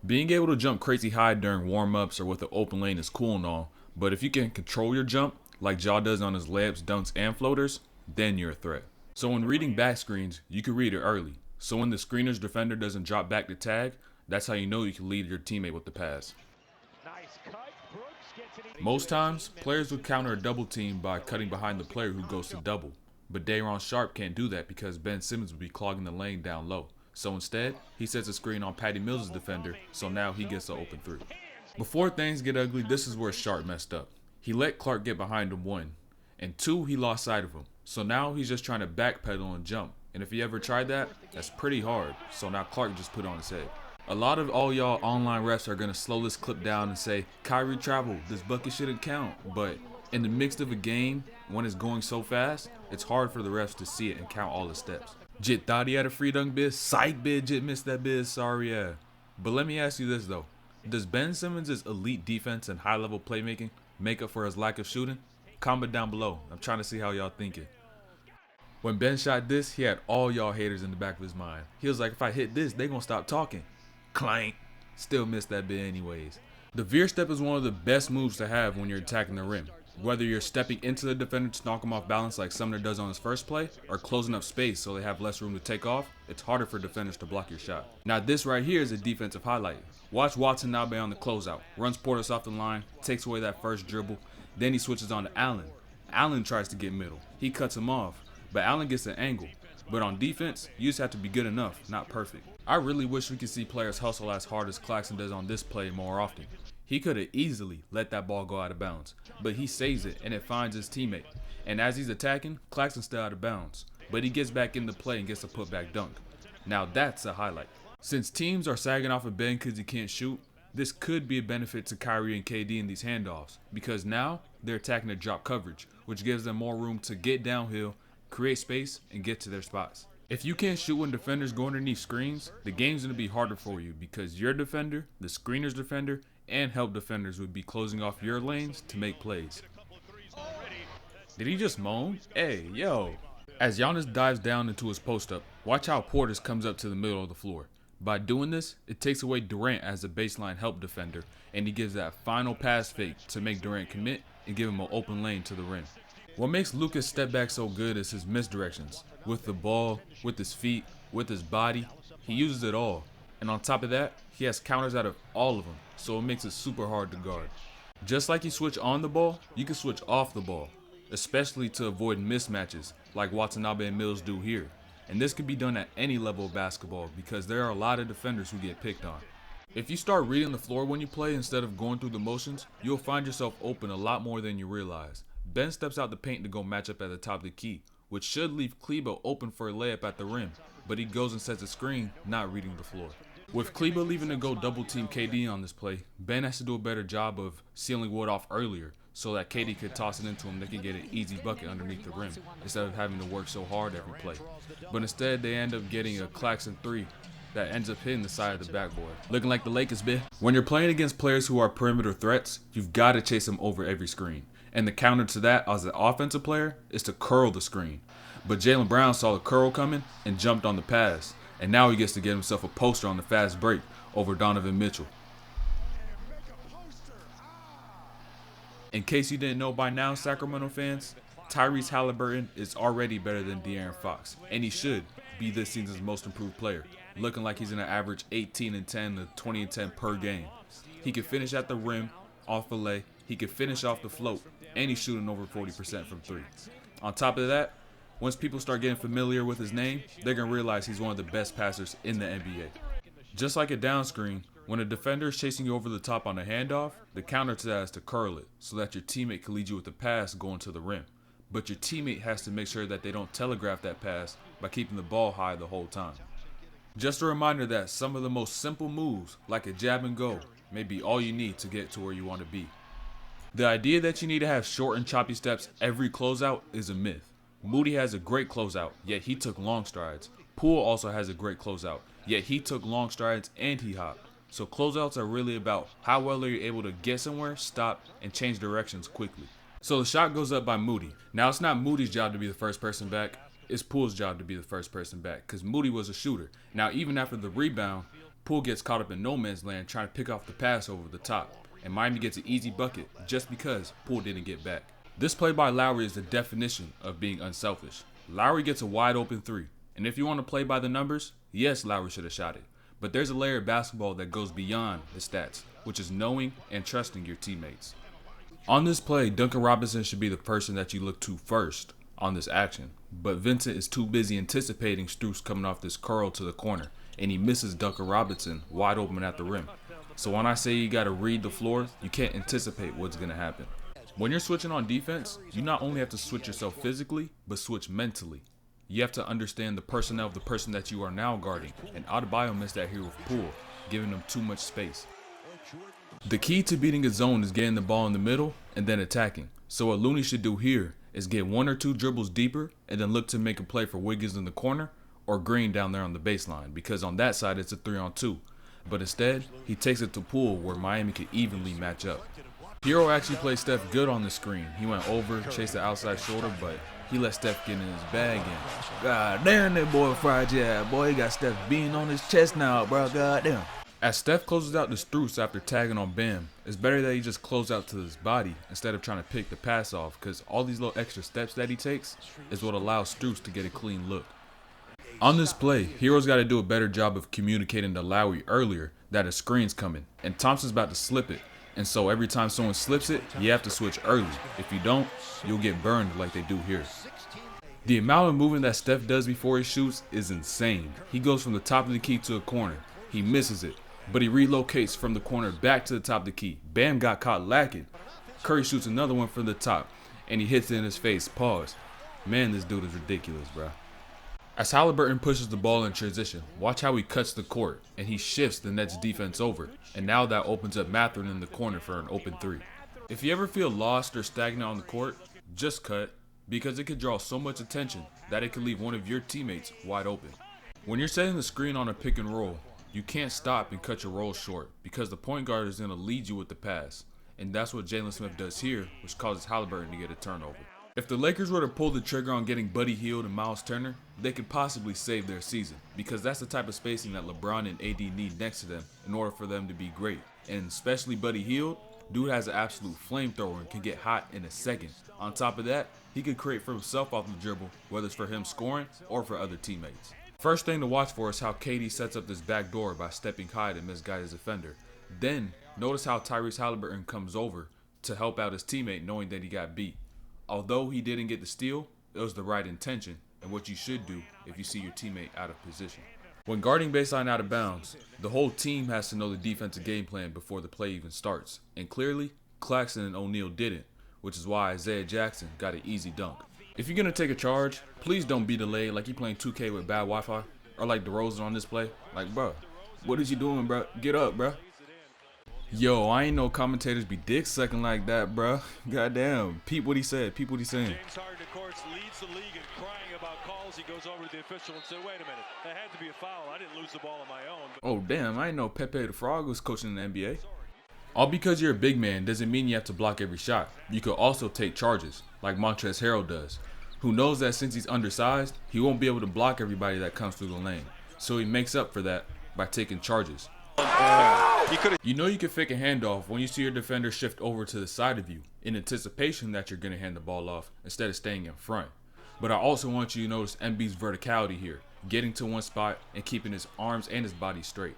Being able to jump crazy high during warm-ups or with an open lane is cool and all, but if you can control your jump, like Ja does on his layups, dunks, and floaters, then you're a threat. So when reading back screens, you can read it early. So when the screener's defender doesn't drop back to tag, that's how you know you can lead your teammate with the pass. Most times, players would counter a double team by cutting behind the player who goes to double. But Day'Ron Sharpe can't do that because Ben Simmons would be clogging the lane down low. So instead, he sets a screen on Patty Mills' defender, so now he gets the open three. Before things get ugly, this is where Sharpe messed up. He let Clark get behind him, one, and two, he lost sight of him. So now he's just trying to backpedal and jump. And if you ever tried that, that's pretty hard. So now Clark just put it on his head. A lot of all y'all online refs are going to slow this clip down and say, Kyrie traveled, this bucket shouldn't count. But in the midst of a game, when it's going so fast, it's hard for the refs to see it and count all the steps. Jit thought he had a free dunk biz. Psych bid, Jit missed that biz. Sorry, yeah. But let me ask you this though. Does Ben Simmons' elite defense and high-level playmaking make up for his lack of shooting? Comment down below. I'm trying to see how y'all thinking. When Ben shot this, he had all y'all haters in the back of his mind. He was like, if I hit this, they gonna stop talking. Clank. Still missed that bit anyways. The veer step is one of the best moves to have when you're attacking the rim. Whether you're stepping into the defender to knock him off balance like Sumner does on his first play, or closing up space so they have less room to take off, it's harder for defenders to block your shot. Now this right here is a defensive highlight. Watch Watanabe on the closeout. Runs Portis off the line, takes away that first dribble, then he switches on to Allen. Allen tries to get middle. He cuts him off, but Allen gets an angle. But on defense, you just have to be good enough, not perfect. I really wish we could see players hustle as hard as Claxton does on this play more often. He could have easily let that ball go out of bounds, but he saves it and it finds his teammate. And as he's attacking, Claxton's still out of bounds, but he gets back into play and gets a putback dunk. Now that's a highlight. Since teams are sagging off of Ben because he can't shoot, this could be a benefit to Kyrie and KD in these handoffs, because now they're attacking the drop coverage, which gives them more room to get downhill, create space, and get to their spots. If you can't shoot when defenders go underneath screens, the game's going to be harder for you because your defender, the screener's defender, and help defenders would be closing off your lanes to make plays. Did he just moan? Hey, yo. As Giannis dives down into his post-up, watch how Portis comes up to the middle of the floor. By doing this, it takes away Durant as a baseline help defender, and he gives that final pass fake to make Durant commit and give him an open lane to the rim. What makes Luka's step back so good is his misdirections. With the ball, with his feet, with his body, he uses it all. And on top of that, he has counters out of all of them, so it makes it super hard to guard. Just like you switch on the ball, you can switch off the ball, especially to avoid mismatches like Watanabe and Mills do here. And this can be done at any level of basketball because there are a lot of defenders who get picked on. If you start reading the floor when you play instead of going through the motions, you'll find yourself open a lot more than you realize. Ben steps out the paint to go match up at the top of the key, which should leave Kleber open for a layup at the rim, but he goes and sets a screen, not reading the floor. With Kleber leaving to go double team KD on this play, Ben has to do a better job of sealing Wood off earlier so that KD could toss it into him, they can get an easy bucket underneath the rim instead of having to work so hard every play. But instead they end up getting a Claxton 3 that ends up hitting the side of the backboard. Looking like the Lakers, bitch. When you're playing against players who are perimeter threats, you've got to chase them over every screen. And the counter to that as an offensive player is to curl the screen. But Jaylen Brown saw the curl coming and jumped on the pass. And now he gets to get himself a poster on the fast break over Donovan Mitchell. In case you didn't know by now, Sacramento fans, Tyrese Halliburton is already better than De'Aaron Fox. And he should be this season's most improved player. Looking like he's going to average 18 and 10 to 20 and 10 per game. He can finish at the rim, off a lay. He can finish off the float. And he's shooting over 40% from three. On top of that, once people start getting familiar with his name, they're going to realize he's one of the best passers in the NBA. Just like a down screen, when a defender is chasing you over the top on a handoff, the counter to that is to curl it so that your teammate can lead you with the pass going to the rim. But your teammate has to make sure that they don't telegraph that pass by keeping the ball high the whole time. Just a reminder that some of the most simple moves, like a jab and go, may be all you need to get to where you want to be. The idea that you need to have short and choppy steps every closeout is a myth. Moody has a great closeout, yet he took long strides. Poole also has a great closeout, yet he took long strides and he hopped. So closeouts are really about how well are you able to get somewhere, stop, and change directions quickly. So the shot goes up by Moody. Now it's not Moody's job to be the first person back, it's Poole's job to be the first person back because Moody was a shooter. Now even after the rebound, Poole gets caught up in no man's land trying to pick off the pass over the top, and Miami gets an easy bucket just because Poole didn't get back. This play by Lowry is the definition of being unselfish. Lowry gets a wide open three, and if you want to play by the numbers, yes, Lowry should have shot it. But there's a layer of basketball that goes beyond the stats, which is knowing and trusting your teammates. On this play, Duncan Robinson should be the person that you look to first on this action, but Vincent is too busy anticipating Strus coming off this curl to the corner, and he misses Duncan Robinson wide open at the rim. So when I say you got to read the floor, you can't anticipate what's going to happen. When you're switching on defense, you not only have to switch yourself physically, but switch mentally. You have to understand the personnel of the person that you are now guarding, and Adebayo missed that here with Poole, giving him too much space. The key to beating a zone is getting the ball in the middle and then attacking. So what Looney should do here is get 1 or 2 dribbles deeper and then look to make a play for Wiggins in the corner or Green down there on the baseline, because on that side it's a 3-on-2. But instead, he takes it to Poole where Miami could evenly match up. Hero actually played Steph good on the screen. He went over, chased the outside shoulder, but he let Steph get in his bag and God damn, that boy fried yeah, boy, he got Steph beating on his chest now, bro. God damn. As Steph closes out the Strus after tagging on Bam, it's better that he just close out to his body instead of trying to pick the pass off, because all these little extra steps that he takes is what allows Strus to get a clean look. On this play, Hero's got to do a better job of communicating to Lowry earlier that a screen's coming, and Thompson's about to slip it, and so every time someone slips it, you have to switch early. If you don't, you'll get burned like they do here. The amount of movement that Steph does before he shoots is insane. He goes from the top of the key to a corner. He misses it, but he relocates from the corner back to the top of the key. Bam got caught lacking. Curry shoots another one from the top, and he hits it in his face. Pause. Man, this dude is ridiculous, bro. As Haliburton pushes the ball in transition, watch how he cuts the court, and he shifts the Nets defense over, and now that opens up Mathurin in the corner for an open three. If you ever feel lost or stagnant on the court, just cut, because it could draw so much attention that it could leave one of your teammates wide open. When you're setting the screen on a pick and roll, you can't stop and cut your roll short, because the point guard is going to lead you with the pass, and that's what Jalen Smith does here, which causes Haliburton to get a turnover. If the Lakers were to pull the trigger on getting Buddy Hield and Miles Turner, they could possibly save their season, because that's the type of spacing that LeBron and AD need next to them in order for them to be great. And especially Buddy Hield, dude has an absolute flamethrower and can get hot in a second. On top of that, he could create for himself off the dribble, whether it's for him scoring or for other teammates. First thing to watch for is how KD sets up this back door by stepping high to misguide his defender. Then, notice how Tyrese Haliburton comes over to help out his teammate knowing that he got beat. Although he didn't get the steal, it was the right intention and what you should do if you see your teammate out of position. When guarding baseline out of bounds, the whole team has to know the defensive game plan before the play even starts. And clearly, Claxton and O'Neal didn't, which is why Isaiah Jackson got an easy dunk. If you're going to take a charge, please don't be delayed like you're playing 2K with bad Wi-Fi, or like DeRozan on this play. Like, bro, what is you doing, bro? Get up, bro. Yo, I ain't know commentators be dick sucking like that, bro. Goddamn. Peep what he said. Peep what he's saying. James Harden, of course, leads the league in crying about calls. He goes over to the official and said, wait a minute, that had to be a foul. I didn't lose the ball on my own. Oh, damn. I didn't know Pepe the Frog was coaching in the NBA. All because you're a big man doesn't mean you have to block every shot. You could also take charges, like Montrezl Harrell does, who knows that since he's undersized, he won't be able to block everybody that comes through the lane. So he makes up for that by taking charges. You know you can fake a handoff when you see your defender shift over to the side of you in anticipation that you're going to hand the ball off instead of staying in front. But I also want you to notice MB's verticality here, getting to one spot and keeping his arms and his body straight.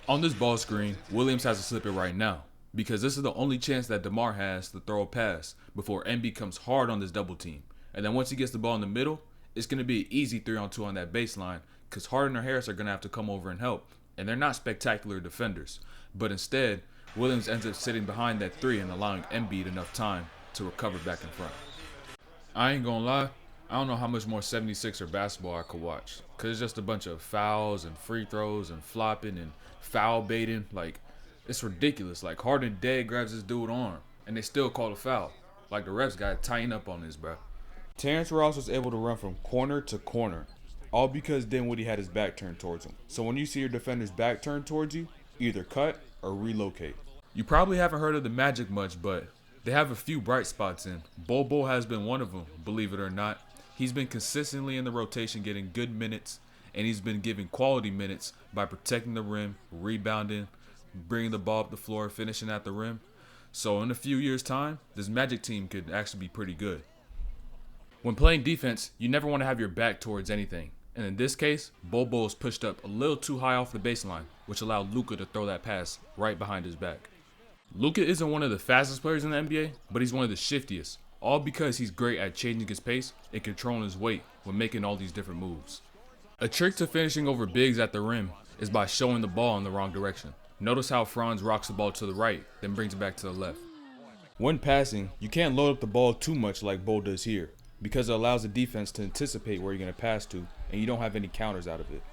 On this ball screen, Williams has to slip it right now, because this is the only chance that DeMar has to throw a pass before MB comes hard on this double team. And then once he gets the ball in the middle, it's going to be an easy 3-on-2 on that baseline, because Harden or Harris are going to have to come over and help. And they're not spectacular defenders. But instead, Williams ends up sitting behind that 3 and allowing Embiid enough time to recover back in front. I ain't gonna lie, I don't know how much more 76er basketball I could watch, because it's just a bunch of fouls and free throws and flopping and foul baiting. Like, it's ridiculous. Like, Harden dead grabs this dude's arm, and they still call a foul. Like, the refs got to tighten up on this, bro. Terrence Ross was able to run from corner to corner, all because Dinwiddie had his back turned towards him. So when you see your defender's back turned towards you, either cut or relocate. You probably haven't heard of the Magic much, but they have a few bright spots in. Bol has been one of them, believe it or not. He's been consistently in the rotation, getting good minutes, and he's been given quality minutes by protecting the rim, rebounding, bringing the ball up the floor, finishing at the rim. So in a few years' time, this Magic team could actually be pretty good. When playing defense, you never want to have your back towards anything. And in this case, Bol Bol is pushed up a little too high off the baseline, which allowed Luka to throw that pass right behind his back. Luka isn't one of the fastest players in the NBA, but he's one of the shiftiest, all because he's great at changing his pace and controlling his weight when making all these different moves. A trick to finishing over bigs at the rim is by showing the ball in the wrong direction. Notice how Franz rocks the ball to the right, then brings it back to the left. When passing, you can't load up the ball too much like Bol does here, because it allows the defense to anticipate where you're going to pass to, and you don't have any counters out of it.